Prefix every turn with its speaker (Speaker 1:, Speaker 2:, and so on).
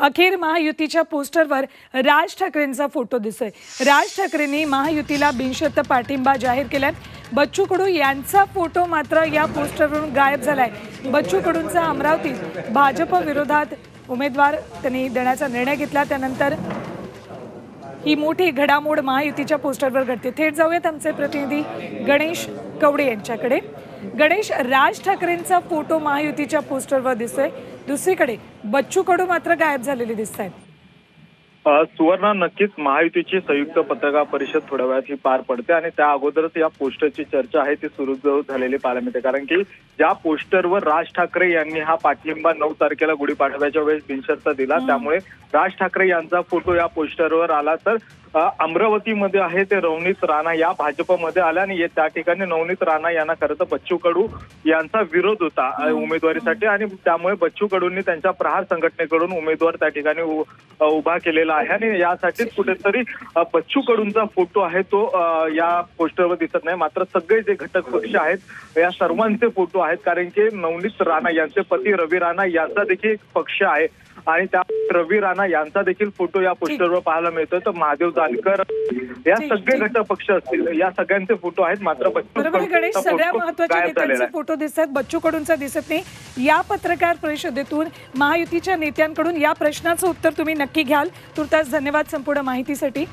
Speaker 1: अखेर महायुतीच्या पोस्टरवर राज ठाकरेंचा फोटो दिसतोय। राज ठाकरेंनी महायुतीला बिनशर्त पाठिंबा जाहीर केलाय। बच्चू कडू यांचा फोटो मात्र या पोस्टरवरून गायब झालाय। बच्चू कडूंचा अमरावतीत भाजप विरोधात उमेदवार त्यांनी देण्याचा निर्णय घेतला, त्यानंतर ही मोठी घडामोड महायुतीच्या पोस्टरवर घडते। थेट जाऊयात आमचे प्रतिनिधी गणेश कवडे यांच्याकडे। गणेश, राज ठाकरेंचा फोटो महायुतीच्या पोस्टरवर दिसतोय, दुसरीकडे बच्चू कडू मात्र गायब झालेले दिसत आहेत।
Speaker 2: सुवर्णा, नक्कीच महायुतीची संयुक्त पत्रकार परिषद थोड्या वेळात ही पार पडते आणि त्या अगोदरच या पोस्टरची चर्चा आहे ती सुरू झालेली पाहायला मिळते। कारण की ज्या पोस्टरवर राज ठाकरे यांनी हा पाठिंबा 9 तारखेला गुढीपाडव्याच्या वेळेस बिनशर्त दिला, त्यामुळे राज ठाकरे यांचा फोटो या पोस्टरवर आला। तर अमरावतीमध्ये आहे ते नवनीत राणा या भाजपमध्ये आल्या आणि त्या ठिकाणी नवनीत राणा यांना खरं तर बच्चू कडू यांचा विरोध होता उमेदवारीसाठी आणि त्यामुळे बच्चू कडूंनी त्यांच्या प्रहार संघटनेकडून उमेदवार त्या ठिकाणी उभा केलेला आहे आणि यासाठीच कुठेतरी बच्चू कडूंचा फोटो आहे तो या पोस्टरवर दिसत नाही। मात्र सगळे जे घटक पक्ष आहेत या सर्वांचे फोटो आहेत, कारण की नवनीत राणा यांचे पती रवी राणा यांचा देखील एक पक्ष आहे आणि त्या रवी राणा यांचा देखील फोटो या पोस्टरवर पाहायला मिळतोय। तर महादेव जानकर या सगळे घटक पक्ष असतील या सगळ्यांचे फोटो आहेत, मात्र बच्चू
Speaker 1: गणेश सगळ्या महत्त्वाच्या नेत्यांचे फोटो दिसतात, बच्चू कडूंचा दिसत नाही। या पत्रकार परिषदेतून महायुतीच्या नेत्यांकडून या प्रश्नाचं उत्तर तुम्ही नक्की घ्याल। तुर्तास धन्यवाद संपूर्ण माहितीसाठी।